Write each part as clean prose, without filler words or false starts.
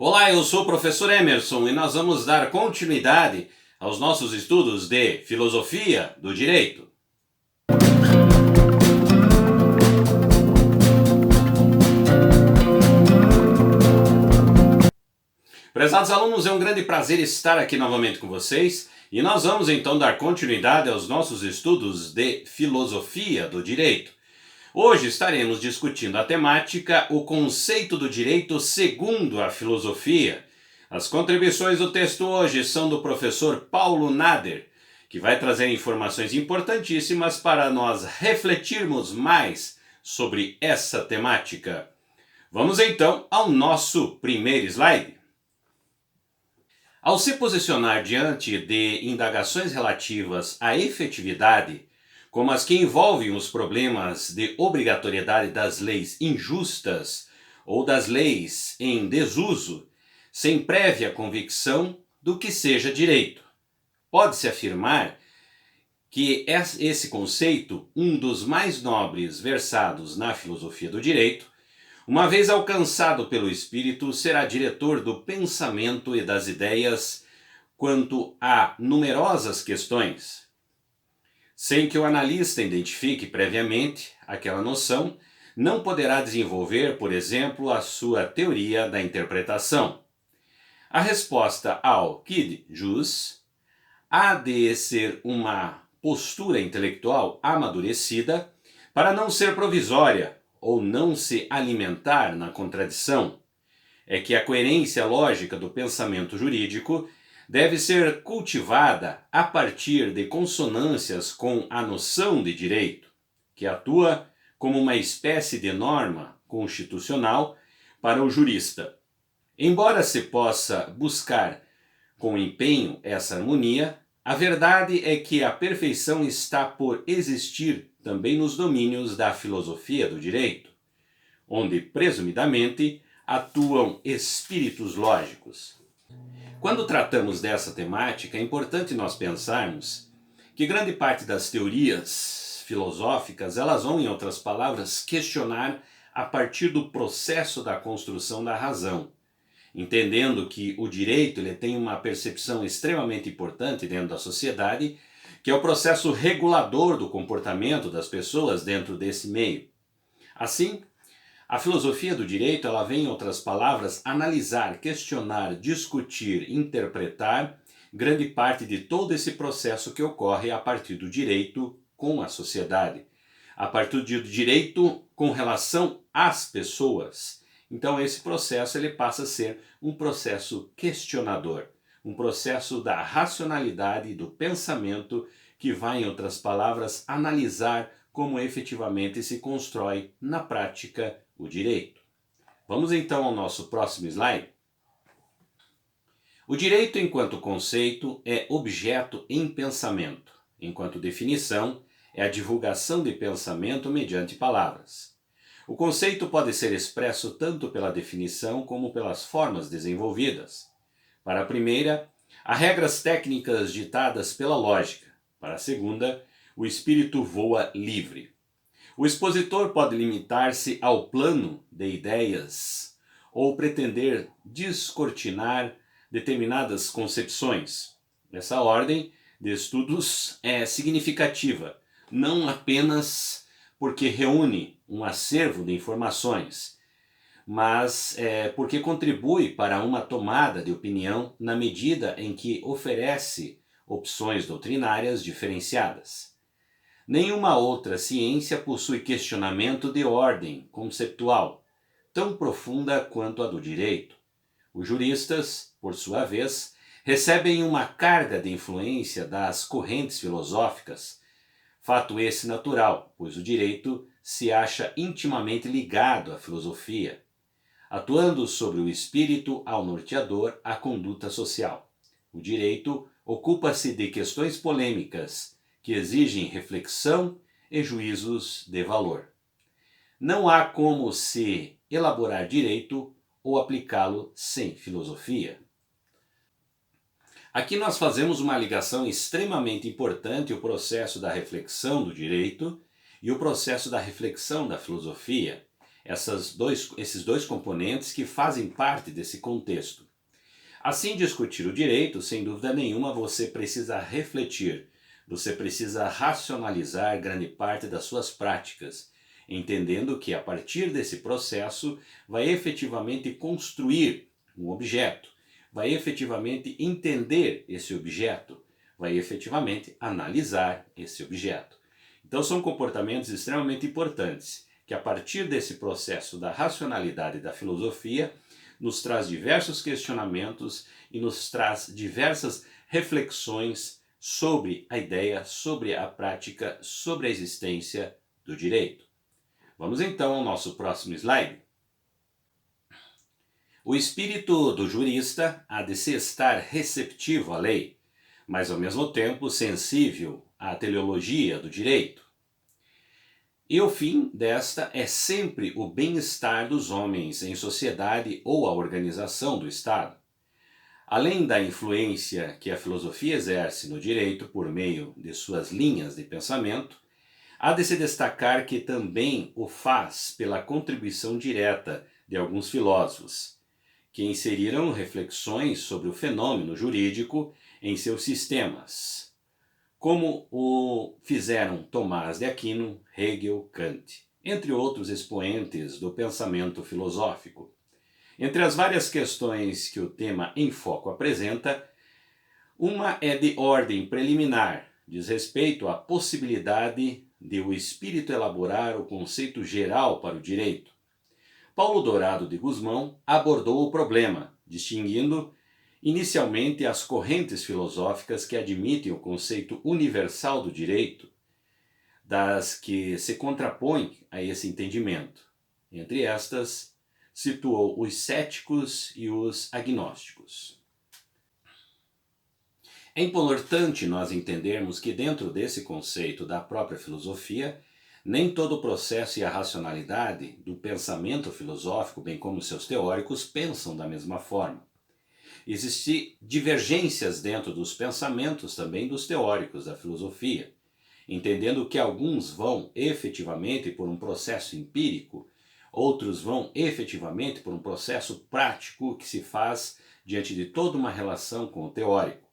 Olá, eu sou o professor Emerson e nós vamos dar continuidade aos nossos estudos de Filosofia do Direito. Prezados alunos, é um grande prazer estar aqui novamente com vocês e nós vamos então dar continuidade aos nossos estudos de Filosofia do Direito. Hoje estaremos discutindo a temática O Conceito do Direito segundo a Filosofia. As contribuições do texto hoje são do professor Paulo Nader, que vai trazer informações importantíssimas para nós refletirmos mais sobre essa temática. Vamos então ao nosso primeiro slide. Ao se posicionar diante de indagações relativas à efetividade, como as que envolvem os problemas de obrigatoriedade das leis injustas ou das leis em desuso, sem prévia convicção do que seja direito. Pode-se afirmar que esse conceito, um dos mais nobres versados na filosofia do direito, uma vez alcançado pelo espírito, será diretor do pensamento e das ideias quanto a numerosas questões. Sem que o analista identifique previamente aquela noção, não poderá desenvolver, por exemplo, a sua teoria da interpretação. A resposta ao quid jus há de ser uma postura intelectual amadurecida para não ser provisória ou não se alimentar na contradição. É que a coerência lógica do pensamento jurídico deve ser cultivada a partir de consonâncias com a noção de direito, que atua como uma espécie de norma constitucional para o jurista. Embora se possa buscar com empenho essa harmonia, a verdade é que a perfeição está por existir também nos domínios da filosofia do direito, onde, presumidamente, atuam espíritos lógicos. Quando tratamos dessa temática, é importante nós pensarmos que grande parte das teorias filosóficas, elas vão, em outras palavras, questionar a partir do processo da construção da razão, entendendo que o direito ele tem uma percepção extremamente importante dentro da sociedade, que é o processo regulador do comportamento das pessoas dentro desse meio. Assim, a filosofia do direito, ela vem, em outras palavras, analisar, questionar, discutir, interpretar grande parte de todo esse processo que ocorre a partir do direito com a sociedade, a partir do direito com relação às pessoas. Então esse processo ele passa a ser um processo questionador, um processo da racionalidade e do pensamento que vai, em outras palavras, analisar como efetivamente se constrói na prática o direito. Vamos então ao nosso próximo slide. O direito enquanto conceito é objeto em pensamento, enquanto definição é a divulgação de pensamento mediante palavras. O conceito pode ser expresso tanto pela definição como pelas formas desenvolvidas. Para a primeira, há regras técnicas ditadas pela lógica. Para a segunda, o espírito voa livre. O expositor pode limitar-se ao plano de ideias ou pretender descortinar determinadas concepções. Essa ordem de estudos é significativa, não apenas porque reúne um acervo de informações, mas porque contribui para uma tomada de opinião na medida em que oferece opções doutrinárias diferenciadas. Nenhuma outra ciência possui questionamento de ordem conceptual tão profunda quanto a do direito. Os juristas, por sua vez, recebem uma carga de influência das correntes filosóficas, fato esse natural, pois o direito se acha intimamente ligado à filosofia, atuando sobre o espírito ao norteador a conduta social. O direito ocupa-se de questões polêmicas que exigem reflexão e juízos de valor. Não há como se elaborar direito ou aplicá-lo sem filosofia. Aqui nós fazemos uma ligação extremamente importante, o processo da reflexão do direito e o processo da reflexão da filosofia. esses dois componentes que fazem parte desse contexto. Assim, discutir o direito, sem dúvida nenhuma, você precisa refletir, você precisa racionalizar grande parte das suas práticas, entendendo que a partir desse processo vai efetivamente construir um objeto, vai efetivamente entender esse objeto, vai efetivamente analisar esse objeto. Então são comportamentos extremamente importantes, que a partir desse processo da racionalidade da filosofia, nos traz diversos questionamentos e nos traz diversas reflexões sobre a ideia, sobre a prática, sobre a existência do direito. Vamos então ao nosso próximo slide. O espírito do jurista há de se estar receptivo à lei, mas ao mesmo tempo sensível à teleologia do direito. E o fim desta é sempre o bem-estar dos homens em sociedade ou a organização do Estado. Além da influência que a filosofia exerce no direito por meio de suas linhas de pensamento, há de se destacar que também o faz pela contribuição direta de alguns filósofos, que inseriram reflexões sobre o fenômeno jurídico em seus sistemas, como o fizeram Tomás de Aquino, Hegel, Kant, entre outros expoentes do pensamento filosófico. Entre as várias questões que o tema em foco apresenta, uma é de ordem preliminar, diz respeito à possibilidade de o espírito elaborar o conceito geral para o direito. Paulo Dourado de Guzmão abordou o problema, distinguindo inicialmente as correntes filosóficas que admitem o conceito universal do direito, das que se contrapõem a esse entendimento. Entre estas, situou os céticos e os agnósticos. É importante nós entendermos que dentro desse conceito da própria filosofia, nem todo o processo e a racionalidade do pensamento filosófico, bem como seus teóricos, pensam da mesma forma. Existem divergências dentro dos pensamentos também dos teóricos da filosofia, entendendo que alguns vão efetivamente por um processo empírico, outros vão efetivamente por um processo prático que se faz diante de toda uma relação com o teórico.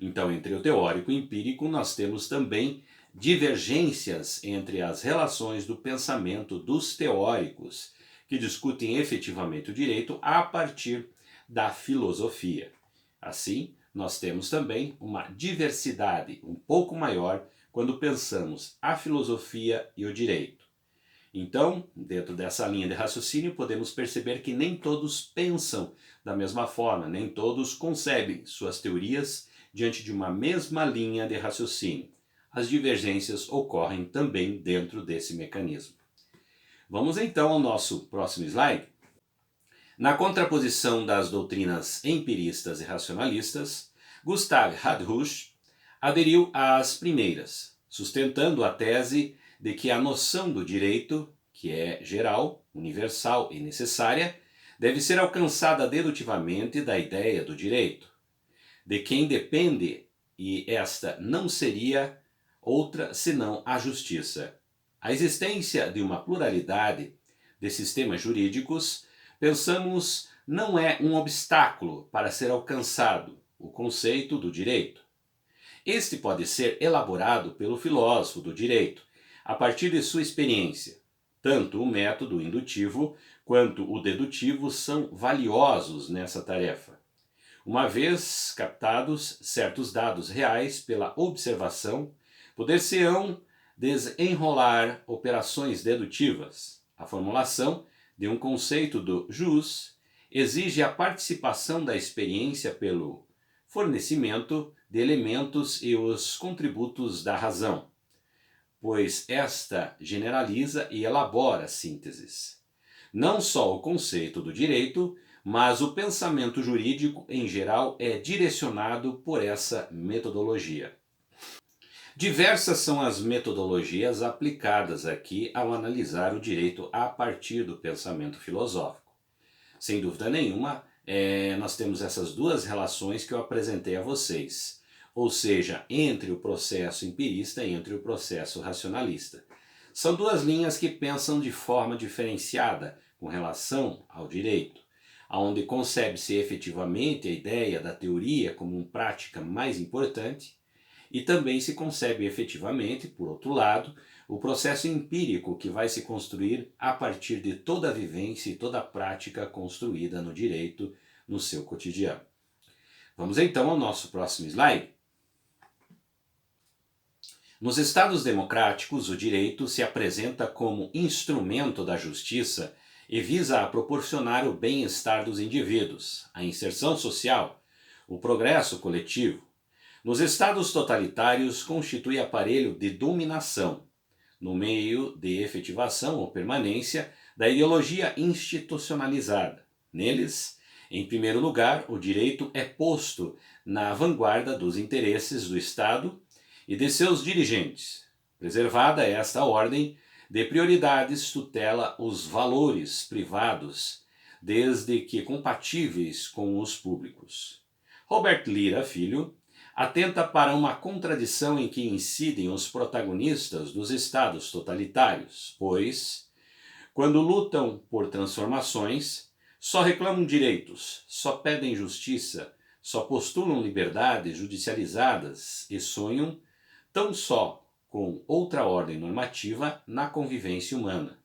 Então, entre o teórico e o empírico, nós temos também divergências entre as relações do pensamento dos teóricos, que discutem efetivamente o direito a partir da filosofia. Assim, nós temos também uma diversidade um pouco maior quando pensamos a filosofia e o direito. Então, dentro dessa linha de raciocínio, podemos perceber que nem todos pensam da mesma forma, nem todos concebem suas teorias diante de uma mesma linha de raciocínio. As divergências ocorrem também dentro desse mecanismo. Vamos então ao nosso próximo slide. Na contraposição das doutrinas empiristas e racionalistas, Gustav Hadhusch aderiu às primeiras, sustentando a tese de que a noção do direito, que é geral, universal e necessária, deve ser alcançada dedutivamente da ideia do direito, de quem depende, e esta não seria outra senão a justiça. A existência de uma pluralidade de sistemas jurídicos, pensamos, não é um obstáculo para ser alcançado o conceito do direito. Este pode ser elaborado pelo filósofo do direito, a partir de sua experiência. Tanto o método indutivo quanto o dedutivo são valiosos nessa tarefa. Uma vez captados certos dados reais pela observação, poder-se-ão desenrolar operações dedutivas. A formulação de um conceito do jus exige a participação da experiência pelo fornecimento de elementos e os contributos da razão, pois esta generaliza e elabora sínteses. Não só o conceito do direito, mas o pensamento jurídico em geral é direcionado por essa metodologia. Diversas são as metodologias aplicadas aqui ao analisar o direito a partir do pensamento filosófico. Sem dúvida nenhuma, nós temos essas duas relações que eu apresentei a vocês, ou seja, entre o processo empirista e entre o processo racionalista. São duas linhas que pensam de forma diferenciada com relação ao direito, onde concebe-se efetivamente a ideia da teoria como uma prática mais importante e também se concebe efetivamente, por outro lado, o processo empírico que vai se construir a partir de toda a vivência e toda a prática construída no direito no seu cotidiano. Vamos então ao nosso próximo slide. Nos Estados democráticos, o direito se apresenta como instrumento da justiça e visa a proporcionar o bem-estar dos indivíduos, a inserção social, o progresso coletivo. Nos estados totalitários, constitui aparelho de dominação, no meio de efetivação ou permanência da ideologia institucionalizada. Neles, em primeiro lugar, o direito é posto na vanguarda dos interesses do Estado e de seus dirigentes. Preservada esta ordem de prioridades, tutela os valores privados, desde que compatíveis com os públicos. Robert Lira Filho atenta para uma contradição em que incidem os protagonistas dos estados totalitários, pois, quando lutam por transformações, só reclamam direitos, só pedem justiça, só postulam liberdades judicializadas e sonham tão só com outra ordem normativa na convivência humana.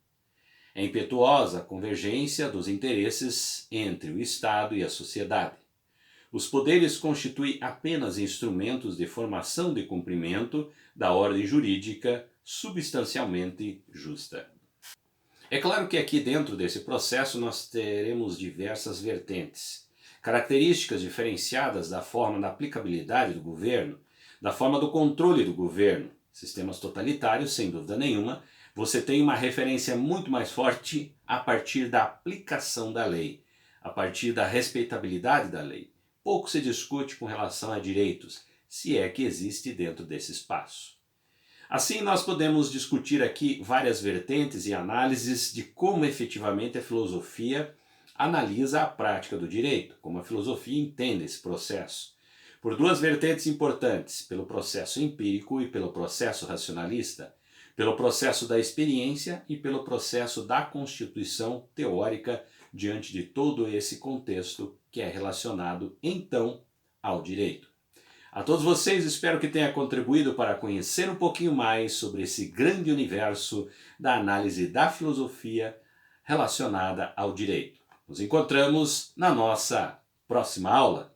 É impetuosa a convergência dos interesses entre o Estado e a sociedade. Os poderes constituem apenas instrumentos de formação de cumprimento da ordem jurídica substancialmente justa. É claro que aqui dentro desse processo nós teremos diversas vertentes, características diferenciadas da forma da aplicabilidade do governo, da forma do controle do governo. Sistemas totalitários, sem dúvida nenhuma, você tem uma referência muito mais forte a partir da aplicação da lei, a partir da respeitabilidade da lei. Pouco se discute com relação a direitos, se é que existe dentro desse espaço. Assim, nós podemos discutir aqui várias vertentes e análises de como efetivamente a filosofia analisa a prática do direito, como a filosofia entende esse processo. Por duas vertentes importantes, pelo processo empírico e pelo processo racionalista, pelo processo da experiência e pelo processo da constituição teórica diante de todo esse contexto que é relacionado, então, ao direito. A todos vocês, espero que tenha contribuído para conhecer um pouquinho mais sobre esse grande universo da análise da filosofia relacionada ao direito. Nos encontramos na nossa próxima aula.